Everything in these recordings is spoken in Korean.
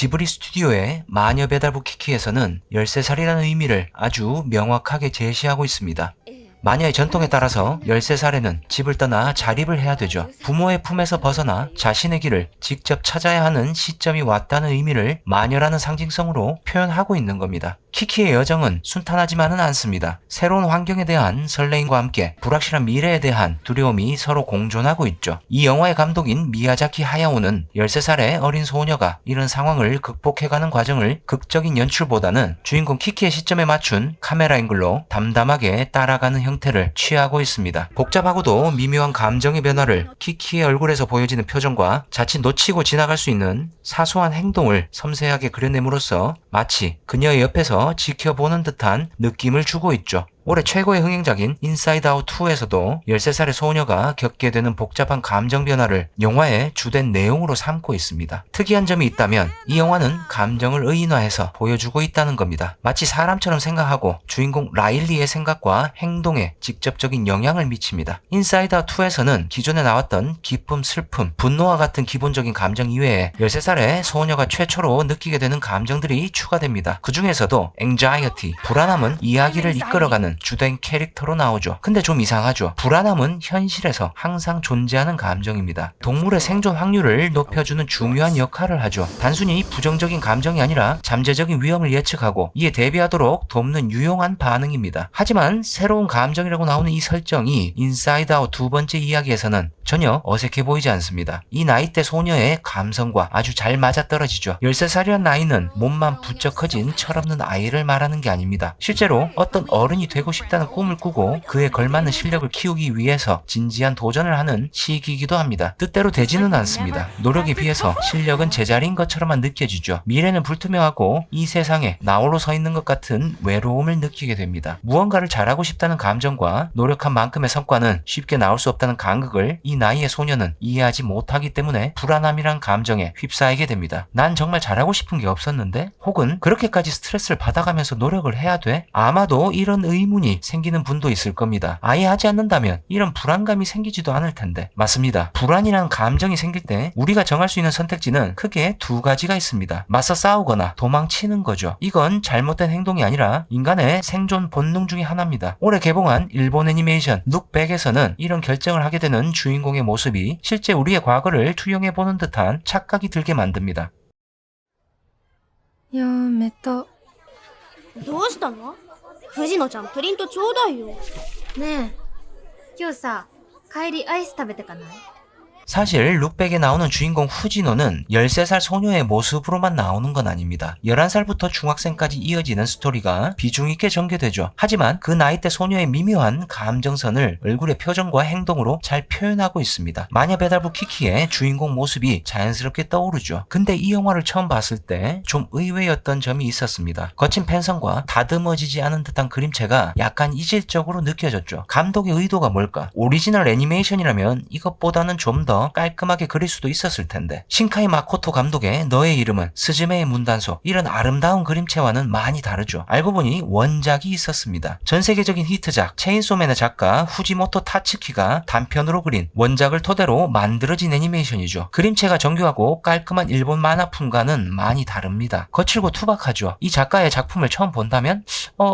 지브리 스튜디오의 마녀 배달부 키키에서는 13살이라는 의미를 아주 명확하게 제시하고 있습니다. 마녀의 전통에 따라서 13살에는 집을 떠나 자립을 해야 되죠. 부모의 품에서 벗어나 자신의 길을 직접 찾아야 하는 시점이 왔다는 의미를 마녀라는 상징성으로 표현하고 있는 겁니다. 키키의 여정은 순탄하지만은 않습니다. 새로운 환경에 대한 설레임과 함께 불확실한 미래에 대한 두려움이 서로 공존하고 있죠. 이 영화의 감독인 미야자키 하야오는 13살의 어린 소녀가 이런 상황을 극복해가는 과정을 극적인 연출보다는 주인공 키키의 시점에 맞춘 카메라 앵글로 담담하게 따라가는 형태를 취하고 있습니다. 복잡하고도 미묘한 감정의 변화를 키키의 얼굴에서 보여지는 표정과 자칫 놓치고 지나갈 수 있는 사소한 행동을 섬세하게 그려냄으로써 마치 그녀의 옆에서 지켜보는 듯한 느낌을 주고 있죠. 올해 최고의 흥행작인 인사이드 아웃 2에서도 13살의 소녀가 겪게 되는 복잡한 감정 변화를 영화의 주된 내용으로 삼고 있습니다. 특이한 점이 있다면 이 영화는 감정을 의인화해서 보여주고 있다는 겁니다. 마치 사람처럼 생각하고 주인공 라일리의 생각과 행동에 직접적인 영향을 미칩니다. 인사이드 아웃 2에서는 기존에 나왔던 기쁨, 슬픔, 분노와 같은 기본적인 감정 이외에 13살의 소녀가 최초로 느끼게 되는 감정들이 추가됩니다. 그 중에서도 anxiety, 불안함은 이야기를 이끌어가는 주된 캐릭터로 나오죠. 근데 좀 이상하죠. 불안함은 현실에서 항상 존재하는 감정입니다. 동물의 생존 확률을 높여주는 중요한 역할을 하죠. 단순히 부정적인 감정이 아니라 잠재적인 위험을 예측하고 이에 대비하도록 돕는 유용한 반응입니다. 하지만 새로운 감정이라고 나오는 이 설정이 인사이드 아웃 두 번째 이야기에서는 전혀 어색해 보이지 않습니다. 이 나이대 소녀의 감성과 아주 잘 맞아떨어지죠. 13살이란 나이는 몸만 부쩍 커진 철없는 아이를 말하는 게 아닙니다. 실제로 어떤 어른이 되고 싶다는 꿈을 꾸고 그에 걸맞는 실력을 키우기 위해서 진지한 도전을 하는 시기이기도 합니다. 뜻대로 되지는 않습니다. 노력에 비해서 실력은 제자리인 것처럼만 느껴지죠. 미래는 불투명하고 이 세상에 나홀로 서 있는 것 같은 외로움을 느끼게 됩니다. 무언가를 잘하고 싶다는 감정과 노력한 만큼의 성과는 쉽게 나올 수 없다는 간극을 이 나이의 소녀는 이해하지 못하기 때문에 불안함이란 감정에 휩싸이게 됩니다. 난 정말 잘하고 싶은 게 없었는데? 혹은 그렇게까지 스트레스를 받아가면서 노력을 해야 돼? 아마도 이런 의문이 생기는 분도 있을 겁니다. 아예 하지 않는다면 이런 불안감이 생기지도 않을 텐데. 맞습니다. 불안이라는 감정이 생길 때 우리가 정할 수 있는 선택지는 크게 두 가지가 있습니다. 맞서 싸우거나 도망치는 거죠. 이건 잘못된 행동이 아니라 인간의 생존 본능 중에 하나입니다. 올해 개봉한 일본 애니메이션 룩백에서는 이런 결정을 하게 되는 주인공의 모습이 실제 우리의 과거를 투영해보는 듯한 착각이 들게 만듭니다. やめた。どうしたの？藤野ちゃんプリントちょうだいよ。ねえ、今日さ、帰りアイス食べてかない？ 사실 룩백에 나오는 주인공 후지노는 13살 소녀의 모습으로만 나오는 건 아닙니다. 11살부터 중학생까지 이어지는 스토리가 비중 있게 전개되죠. 하지만 그 나이대 소녀의 미묘한 감정선을 얼굴의 표정과 행동으로 잘 표현하고 있습니다. 마녀 배달부 키키의 주인공 모습이 자연스럽게 떠오르죠. 근데 이 영화를 처음 봤을 때 좀 의외였던 점이 있었습니다. 거친 펜선과 다듬어지지 않은 듯한 그림체가 약간 이질적으로 느껴졌죠. 감독의 의도가 뭘까? 오리지널 애니메이션이라면 이것보다는 좀 더 깔끔하게 그릴 수도 있었을 텐데. 신카이 마코토 감독의 너의 이름은 스즈메의 문단속, 이런 아름다운 그림체와는 많이 다르죠. 알고 보니 원작이 있었습니다. 전세계적인 히트작 체인소맨의 작가 후지모토 타츠키가 단편으로 그린 원작을 토대로 만들어진 애니메이션이죠. 그림체가 정교하고 깔끔한 일본 만화풍과는 많이 다릅니다. 거칠고 투박하죠. 이 작가의 작품을 처음 본다면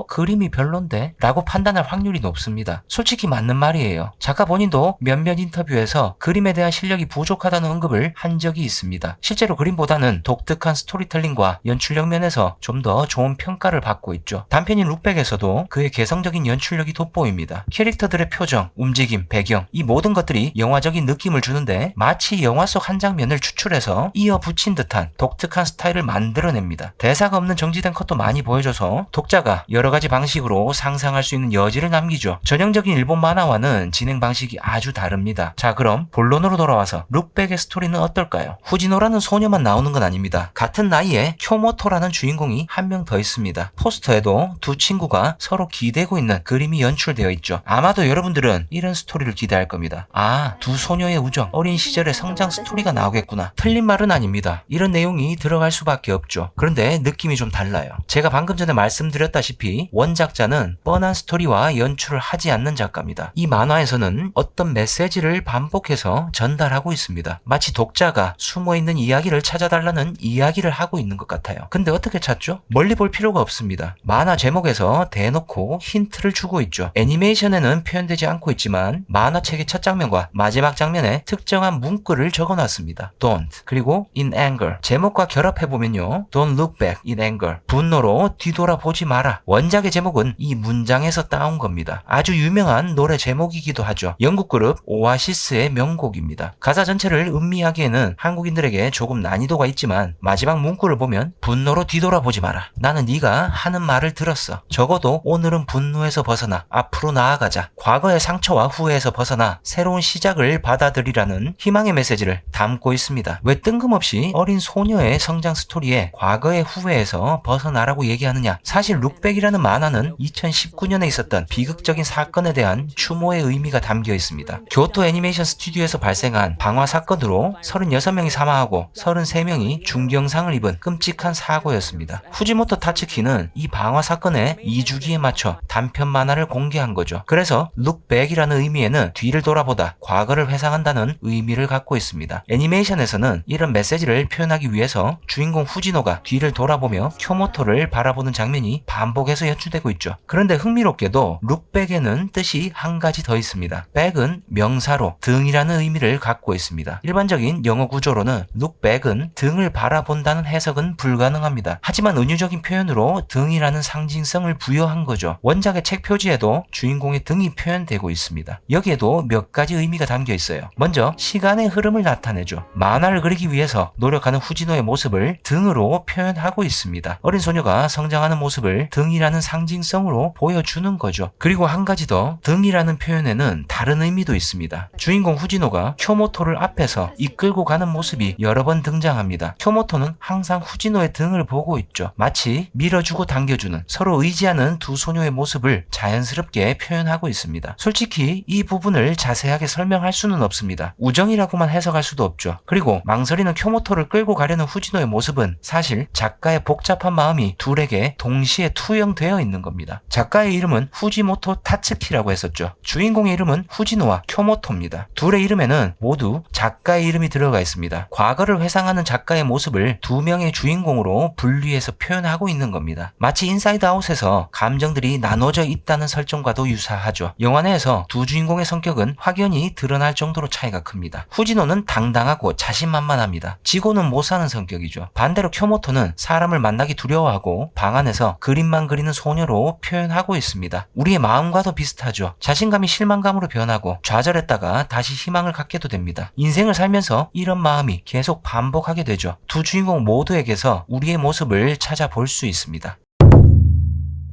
그림이 별론데? 라고 판단할 확률이 높습니다. 솔직히 맞는 말이에요. 작가 본인도 몇몇 인터뷰에서 그림에 대한 실력이 부족하다는 언급을 한 적이 있습니다. 실제로 그림보다는 독특한 스토리텔링과 연출력 면에서 좀 더 좋은 평가를 받고 있죠. 단편인 룩백에서도 그의 개성적인 연출력이 돋보입니다. 캐릭터들의 표정, 움직임, 배경, 이 모든 것들이 영화적인 느낌을 주는데 마치 영화 속 한 장면을 추출해서 이어붙인 듯한 독특한 스타일을 만들어냅니다. 대사가 없는 정지된 컷도 많이 보여줘서 독자가 여러가지 방식으로 상상할 수 있는 여지를 남기죠. 전형적인 일본 만화와는 진행 방식이 아주 다릅니다. 자, 그럼 본론으로 돌아와서 룩백의 스토리는 어떨까요? 후지노라는 소녀만 나오는 건 아닙니다. 같은 나이에 쿄모토라는 주인공이 한 명 더 있습니다. 포스터에도 두 친구가 서로 기대고 있는 그림이 연출되어 있죠. 아마도 여러분들은 이런 스토리를 기대할 겁니다. 아, 두 소녀의 우정, 어린 시절의 성장 스토리가 나오겠구나. 틀린 말은 아닙니다. 이런 내용이 들어갈 수밖에 없죠. 그런데 느낌이 좀 달라요. 제가 방금 전에 말씀드렸다시피 아시다시피 원작자는 뻔한 스토리와 연출을 하지 않는 작가입니다. 이 만화에서는 어떤 메시지를 반복해서 전달하고 있습니다. 마치 독자가 숨어있는 이야기를 찾아달라는 이야기를 하고 있는 것 같아요. 근데 어떻게 찾죠? 멀리 볼 필요가 없습니다. 만화 제목에서 대놓고 힌트를 주고 있죠. 애니메이션에는 표현되지 않고 있지만 만화책의 첫 장면과 마지막 장면에 특정한 문구를 적어놨습니다. Don't, 그리고 in anger. 제목과 결합해보면요. Don't look back in anger. 분노로 뒤돌아보지 마라. 원작의 제목은 이 문장에서 따온 겁니다. 아주 유명한 노래 제목이기도 하죠. 영국 그룹 오아시스의 명곡입니다. 가사 전체를 음미하기에는 한국인들에게 조금 난이도가 있지만 마지막 문구를 보면 분노로 뒤돌아보지 마라. 나는 네가 하는 말을 들었어. 적어도 오늘은 분노에서 벗어나 앞으로 나아가자. 과거의 상처와 후회에서 벗어나 새로운 시작을 받아들이라는 희망의 메시지를 담고 있습니다. 왜 뜬금없이 어린 소녀의 성장 스토리에 과거의 후회에서 벗어나라고 얘기하느냐? 사실 룩백이라는 만화는 2019년에 있었던 비극적인 사건에 대한 추모의 의미가 담겨 있습니다. 교토 애니메이션 스튜디오에서 발생한 방화 사건으로 36명이 사망하고 33명이 중경상을 입은 끔찍한 사고였습니다. 후지모토 타츠키는 이 방화 사건의 2주기에 맞춰 단편 만화를 공개한 거죠. 그래서 룩백이라는 의미에는 뒤를 돌아보다 과거를 회상한다는 의미를 갖고 있습니다. 애니메이션에서는 이런 메시지를 표현하기 위해서 주인공 후지노가 뒤를 돌아보며 쿄모토를 바라보는 장면이 반복해서 연출되고 있죠. 그런데 흥미롭게도 룩백에는 뜻이 한 가지 더 있습니다. 백은 명사로 등이라는 의미를 갖고 있습니다. 일반적인 영어 구조로는 룩백은 등을 바라본다는 해석은 불가능합니다. 하지만 은유적인 표현으로 등이라는 상징성을 부여한 거죠. 원작의 책 표지에도 주인공의 등이 표현되고 있습니다. 여기에도 몇 가지 의미가 담겨 있어요. 먼저 시간의 흐름을 나타내죠. 만화를 그리기 위해서 노력하는 후지노의 모습을 등으로 표현하고 있습니다. 어린 소녀가 성장하는 모습을 등이라는 상징성으로 보여주는 거죠. 그리고 한 가지 더, 등이라는 표현에는 다른 의미도 있습니다. 주인공 후지노가 쿄모토를 앞에서 이끌고 가는 모습이 여러 번 등장합니다. 쿄모토는 항상 후지노의 등을 보고 있죠. 마치 밀어주고 당겨주는, 서로 의지하는 두 소녀의 모습을 자연스럽게 표현하고 있습니다. 솔직히 이 부분을 자세하게 설명할 수는 없습니다. 우정이라고만 해석할 수도 없죠. 그리고 망설이는 쿄모토를 끌고 가려는 후지노의 모습은 사실 작가의 복잡한 마음이 둘에게 동시에 투영되어 있는 겁니다. 작가의 이름은 후지모토 타츠키라고 했었죠. 주인공의 이름은 후지노와 쿄모토입니다. 둘의 이름에는 모두 작가의 이름이 들어가 있습니다. 과거를 회상하는 작가의 모습을 두 명의 주인공으로 분리해서 표현하고 있는 겁니다. 마치 인사이드 아웃에서 감정들이 나눠져 있다는 설정과도 유사하죠. 영화 내에서 두 주인공의 성격은 확연히 드러날 정도로 차이가 큽니다. 후지노는 당당하고 자신만만합니다. 지고는 못 사는 성격이죠. 반대로 쿄모토는 사람을 만나기 두려워하고 방 안에서 그림만 그리는 소녀로 표현하고 있습니다. 우리의 마음과도 비슷하죠. 자신감이 실망감으로 변하고 좌절했다가 다시 희망을 갖게도 됩니다. 인생을 살면서 이런 마음이 계속 반복하게 되죠. 두 주인공 모두에게서 우리의 모습을 찾아볼 수 있습니다.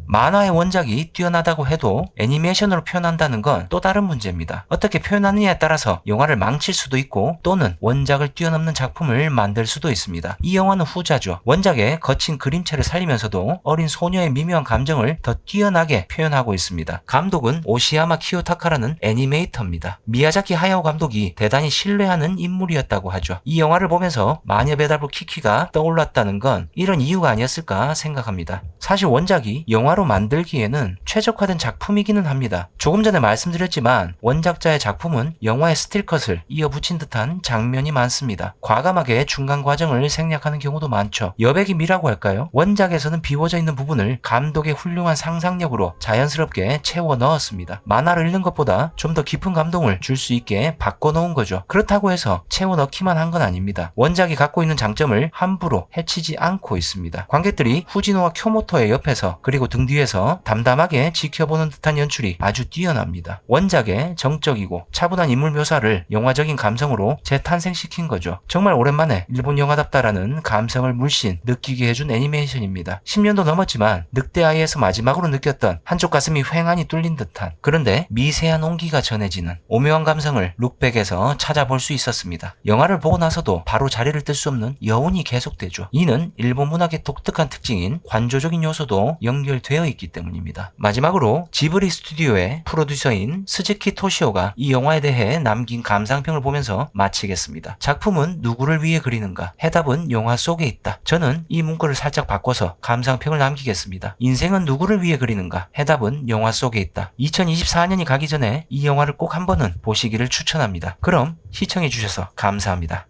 만화의 원작이 뛰어나다고 해도 애니메이션으로 표현한다는 건 또 다른 문제입니다. 어떻게 표현하느냐에 따라서 영화를 망칠 수도 있고 또는 원작을 뛰어넘는 작품을 만들 수도 있습니다. 이 영화는 후자죠. 원작의 거친 그림체를 살리면서도 어린 소녀의 미묘한 감정을 더 뛰어나게 표현하고 있습니다. 감독은 오시야마 키요타카라는 애니메이터입니다. 미야자키 하야오 감독이 대단히 신뢰하는 인물이었다고 하죠. 이 영화를 보면서 마녀배달부 키키가 떠올랐다는 건 이런 이유가 아니었을까 생각합니다. 사실 원작이 영화로 만들기에는 최적화된 작품이기는 합니다. 조금 전에 말씀드렸지만 원작자의 작품은 영화의 스틸컷을 이어붙인 듯한 장면이 많습니다. 과감하게 중간 과정을 생략하는 경우도 많죠. 여백임이라고 할까요? 원작에서는 비워져 있는 부분을 감독의 훌륭한 상상력으로 자연스럽게 채워 넣었습니다. 만화를 읽는 것보다 좀 더 깊은 감동을 줄 수 있게 바꿔놓은 거죠. 그렇다고 해서 채워 넣기만 한 건 아닙니다. 원작이 갖고 있는 장점을 함부로 해치지 않고 있습니다. 관객들이 후지노와 쿄모토의 옆에서 그리고 등 뒤에서 담담하게 지켜보는 듯한 연출이 아주 뛰어납니다. 원작의 정적이고 차분한 인물 묘사를 영화적인 감성으로 재탄생시킨 거죠. 정말 오랜만에 일본 영화답다라는 감성을 물씬 느끼게 해준 애니메이션입니다. 10년도 넘었지만 늑대아이에서 마지막으로 느꼈던 한쪽 가슴이 휑하니 뚫린 듯한, 그런데 미세한 온기가 전해지는 오묘한 감성을 룩백에서 찾아볼 수 있었습니다. 영화를 보고 나서도 바로 자리를 뜰 수 없는 여운이 계속되죠. 이는 일본 문학의 독특한 특징인 관조적인 요소도 연결되어 있기 때문입니다. 마지막으로 지브리 스튜디오의 프로듀서인 스즈키 토시오가 이 영화에 대해 남긴 감상평을 보면서 마치겠습니다. 작품은 누구를 위해 그리는가? 해답은 영화 속에 있다. 저는 이 문구를 살짝 바꿔서 감상평을 남기겠습니다. 인생은 누구를 위해 그리는가? 해답은 영화 속에 있다. 2024년이 가기 전에 이 영화를 꼭 한 번은 보시기를 추천합니다. 그럼 시청해주셔서 감사합니다.